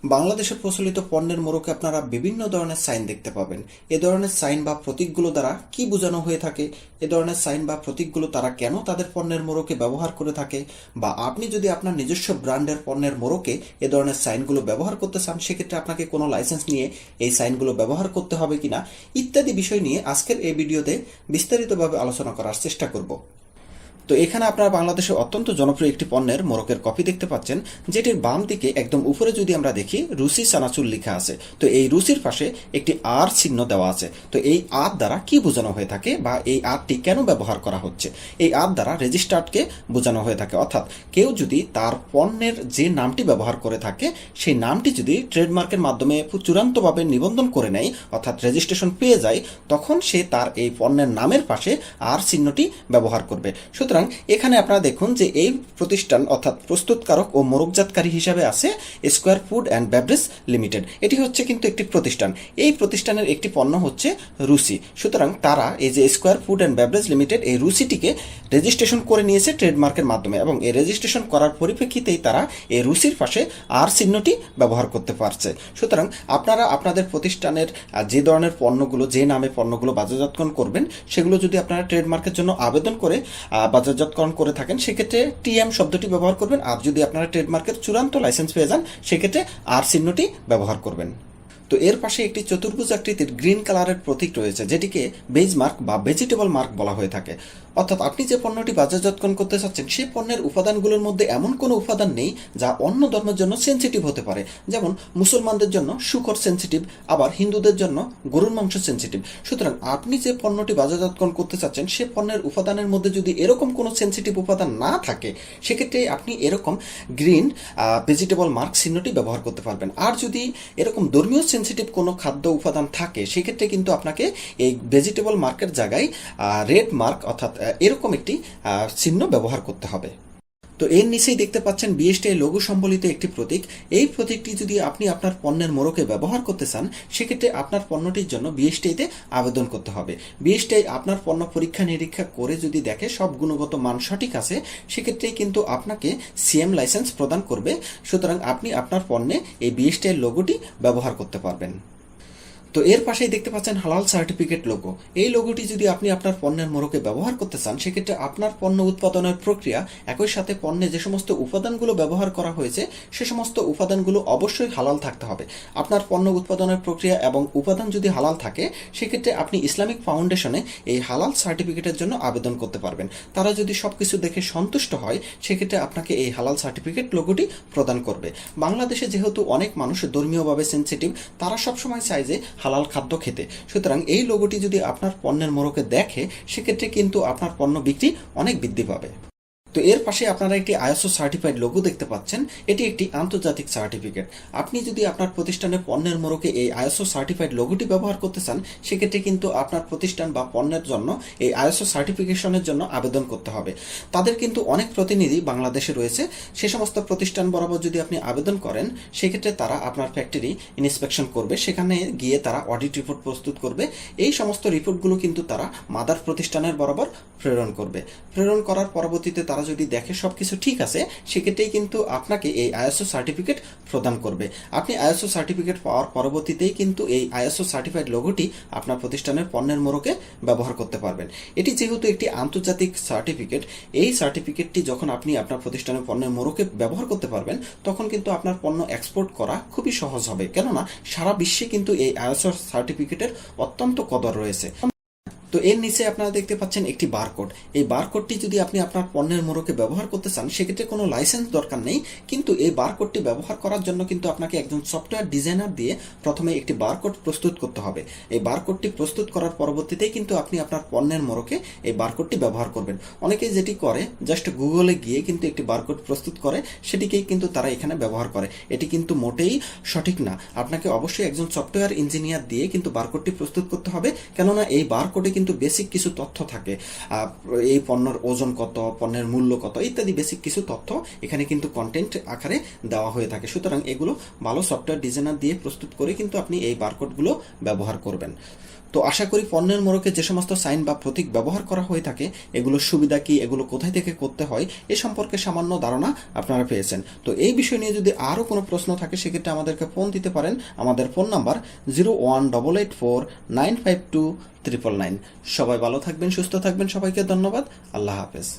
বাংলাদেশে প্রচলিত পণ্যের মোড়কে আপনারা বিভিন্ন ধরনের সাইন দেখতে পাবেন। এ ধরনের সাইন বা প্রতীকগুলো দ্বারা কি বোঝানো হয়ে থাকে, এ ধরনের সাইন বা প্রতীকগুলো তারা কেন তাদের পণ্যের মোড়কে ব্যবহার করে থাকে, বা আপনি যদি আপনার নিজস্ব ব্র্যান্ডের পণ্যের মোড়কে এ ধরনের সাইনগুলো ব্যবহার করতে চান, সেক্ষেত্রে আপনাকে কোনো লাইসেন্স নিয়ে এই সাইনগুলো ব্যবহার করতে হবে কিনা ইত্যাদি বিষয় নিয়ে আজকের এই ভিডিওতে বিস্তারিতভাবে আলোচনা করার চেষ্টা করব। তো এখানে আপনারা বাংলাদেশের অত্যন্ত জনপ্রিয় একটি পণ্যের মোড়কের কপি দেখতে পাচ্ছেন, যেটির বাম দিকে একদম উপরে যদি আমরা দেখি রুসি চানাচুর লেখা আছে। তো এই রুসির পাশে একটি আর চিহ্ন দেওয়া আছে। তো এই আর দ্বারা কি বোঝানো হয়ে থাকে বা এই আরটি কেন ব্যবহার করা হচ্ছে, এই আর দ্বারা রেজিস্টার্ডকে বোঝানো হয়ে থাকে। অর্থাৎ কেউ যদি তার পণ্যের যে নামটি ব্যবহার করে থাকে সেই নামটি যদি ট্রেডমার্কের মাধ্যমে চূড়ান্তভাবে নিবন্ধন করে নেয়, অর্থাৎ রেজিস্ট্রেশন পেয়ে যায়, তখন সে তার এই পণ্যের নামের পাশে আর চিহ্নটি ব্যবহার করবে। সুতরাং এখানে আপনারা দেখুন যে এই প্রতিষ্ঠান অর্থাৎ প্রস্তুতকারক ও মোড়কজাতকারী হিসাবে আছে square food and beverage limited. এটি হচ্ছে কিন্তু একটি প্রতিষ্ঠান। এই প্রতিষ্ঠানের একটি পণ্য হচ্ছে রুসি। সুতরাং তারা এই যে square food and beverage limited এই রুসিটিকে রেজিস্ট্রেশন করে নিয়েছে ট্রেডমার্কের মাধ্যমে, এবং এই রেজিস্ট্রেশন করার পরিপ্রেক্ষিতেই তারা এই রুসির পাশে আর চিহ্নটি ব্যবহার করতে পারছে। সুতরাং আপনারা আপনাদের প্রতিষ্ঠানের যে ধরনের পণ্যগুলো, যে নামে পণ্যগুলো বাজারজাতকরণ করবেন, সেগুলো যদি আপনারা ট্রেডমার্কের জন্য আবেদন করে বাজারজাতকরণ করে থাকেন, সেক্ষেত্রে টিএম শব্দটি ব্যবহার করবেন। আর যদি আপনারা ট্রেডমার্কের চূড়ান্ত লাইসেন্স পেয়ে যান, সেক্ষেত্রে আর চিহ্নটি ব্যবহার করবেন। তো এর পাশে একটি চতুর্ভুজ আকৃতির গ্রিন কালারের প্রতীক রয়েছে, যেটিকে বেজ মার্ক বা ভেজিটেবল মার্ক বলা হয়ে থাকে। অর্থাৎ আপনি যে পণ্যটি বাজারজাতকরণ করতে চাচ্ছেন, সেই পণ্যের উপাদানগুলোর মধ্যে এমন কোনো উপাদান নেই যা অন্য ধর্মের জন্য সেন্সিটিভ হতে পারে। যেমন মুসলমানদের জন্য শূকর সেন্সিটিভ, আবার হিন্দুদের জন্য গরুর মাংস সেন্সিটিভ। সুতরাং আপনি যে পণ্যটি বাজারজাতকরণ করতে চাচ্ছেন, সে পণ্যের উপাদানের মধ্যে যদি এরকম কোনো সেন্সিটিভ উপাদান না থাকে, সেক্ষেত্রে আপনি এরকম গ্রিন ভেজিটেবল মার্ক চিহ্নটি ব্যবহার করতে পারবেন। আর যদি এরকম ধর্মীয় সেন্সিটিভ কোনো খাদ্য উপাদান থাকে, সেক্ষেত্রে কিন্তু আপনাকে এই ভেজিটেবল মার্কের জায়গায় রেড মার্ক অর্থাৎ এরকম একটি চিহ্ন ব্যবহার করতে হবে। তো এর নিচেই দেখতে পাচ্ছেন বিএসটিআই লোগো সম্বলিত একটি প্রতীক। এই প্রতীকটি যদি আপনি আপনার পণ্যের মোড়কে ব্যবহার করতে চান, সেক্ষেত্রে আপনার পণ্যটির জন্য বিএসটিআইতে আবেদন করতে হবে। বিএসটিআই আপনার পণ্য পরীক্ষা নিরীক্ষা করে যদি দেখে সব গুণগত মান সঠিক আছে, সেক্ষেত্রেই কিন্তু আপনাকে সিএম লাইসেন্স প্রদান করবে। সুতরাং আপনি আপনার পণ্যে এই বিএসটিআই লোগোটি ব্যবহার করতে পারবেন। তো এর পাশেই দেখতে পাচ্ছেন হালাল সার্টিফিকেট লোগো। এই লোগোটি যদি আপনি আপনার পণ্যের মোড়কে ব্যবহার করতে চান, সেক্ষেত্রে আপনার পণ্য উৎপাদনের প্রক্রিয়া, একই সাথে পণ্যে যে সমস্ত উপাদানগুলো ব্যবহার করা হয়েছে, সে সমস্ত উপাদানগুলো অবশ্যই হালাল থাকতে হবে। আপনার পণ্য উৎপাদনের প্রক্রিয়া এবং উপাদান যদি হালাল থাকে, সেক্ষেত্রে আপনি ইসলামিক ফাউন্ডেশনে এই হালাল সার্টিফিকেটের জন্য আবেদন করতে পারবেন। তারা যদি সবকিছু দেখে সন্তুষ্ট হয়, সেক্ষেত্রে আপনাকে এই হালাল সার্টিফিকেট লোগোটি প্রদান করবে। বাংলাদেশে যেহেতু অনেক মানুষ ধর্মীয়ভাবে সেন্সিটিভ, তারা সবসময় চায় যে হালাল খাদ্য খেতে। সুতরাং এই লোগোটি যদি আপনার পণ্যের মোড়কে দেখে, সেক্ষেত্রে কিন্তু আপনার পণ্য বিক্রি অনেক বৃদ্ধি পাবে। তো এর পাশে আপনারা একটি আইএসও সার্টিফাইড লোগো দেখতে পাচ্ছেন। এটি একটি আন্তর্জাতিক সার্টিফিকেট। আপনি যদি আপনার প্রতিষ্ঠানের পণ্যের মোড়কে এই আইএসও সার্টিফাইড লোগোটি ব্যবহার করতে চান, সেক্ষেত্রে কিন্তু আপনার প্রতিষ্ঠান বা পণ্যের জন্য এই আইএসও সার্টিফিকেশনের জন্য আবেদন করতে হবে। তাদের কিন্তু অনেক প্রতিনিধি বাংলাদেশে রয়েছে। সে সমস্ত প্রতিষ্ঠান বরাবর যদি আপনি আবেদন করেন, সেক্ষেত্রে তারা আপনার ফ্যাক্টরি ইন্সপেকশন করবে। সেখানে গিয়ে তারা অডিট রিপোর্ট প্রস্তুত করবে। এই সমস্ত রিপোর্টগুলো কিন্তু তারা মাদার প্রতিষ্ঠানের বরাবর প্রেরণ করবে। প্রেরণ করার পরবর্তীতে তারা যদি দেখে সবকিছু ঠিক আছে, সেক্ষেত্রেই কিন্তু আপনাকে এই আইএসও সার্টিফিকেট প্রদান করবে। আপনি আইএসও সার্টিফিকেট পাওয়ার পরবর্তীতেই কিন্তু এই আইএসও সার্টিফাইড লোগোটি আপনার প্রতিষ্ঠানের পণ্যের মোড়কে ব্যবহার করতে পারবেন। এটি যেহেতু একটি আন্তর্জাতিক সার্টিফিকেট, এই সার্টিফিকেটটি যখন আপনি আপনার প্রতিষ্ঠানের পণ্যের মোড়কে ব্যবহার করতে পারবেন, তখন কিন্তু আপনার পণ্য এক্সপোর্ট করা খুবই সহজ হবে। কেননা সারা বিশ্বে কিন্তু এই আইএসও সার্টিফিকেটের অত্যন্ত কদর রয়েছে। তো এর নিচে আপনারা দেখতে পাচ্ছেন একটি বারকোড। এই বারকোডটি যদি আপনি আপনার পণ্যের মোড়কে ব্যবহার করতে চান, সেক্ষেত্রে কোনো লাইসেন্স দরকার নেই। কিন্তু এই বারকোডটি ব্যবহার করার জন্য কিন্তু আপনাকে একজন সফটওয়্যার ডিজাইনার দিয়ে প্রথমে একটি বারকোড প্রস্তুত করতে হবে। এই বারকোডটি প্রস্তুত করার পরবর্তীতেই কিন্তু আপনি আপনার পণ্যের মোড়কে এই বারকোডটি ব্যবহার করবেন। অনেকেই যেটি করে, জাস্ট গুগলে গিয়ে কিন্তু একটি বারকোড প্রস্তুত করে, সেটিকেই কিন্তু তারা এখানে ব্যবহার করে। এটি কিন্তু মোটেই সঠিক না। আপনাকে অবশ্যই একজন সফটওয়্যার ইঞ্জিনিয়ার দিয়ে কিন্তু বারকোডটি প্রস্তুত করতে হবে। কেননা এই বারকোডে কিন্তু বেসিক কিছু তথ্য থাকে। এই পণ্যের ওজন কত, পণ্যের মূল্য কত ইত্যাদি বেসিক কিছু তথ্য এখানে কিন্তু কন্টেন্ট আকারে দেওয়া হয়ে থাকে। সুতরাং এগুলো ভালো সফটওয়্যার ডিজাইনার দিয়ে প্রস্তুত করে কিন্তু আপনি এই বারকোডগুলো ব্যবহার করবেন। তো আশা করি পণ্যের মোড়কে যে সমস্ত সাইন বা প্রতীক ব্যবহার করা হয়ে থাকে এগুলোর সুবিধা কি, এগুলো কোথায় থেকে করতে হয় এ সম্পর্কে সামান্য ধারণা আপনারা পেয়েছেন। তো এই বিষয় নিয়ে যদি আরও কোনো প্রশ্ন থাকে সেক্ষেত্রে আমাদেরকে ফোন দিতে পারেন। আমাদের ফোন নাম্বার 01884952999। সবাই ভালো থাকবেন, সুস্থ থাকবেন, সবাইকে ধন্যবাদ। আল্লাহ হাফেজ।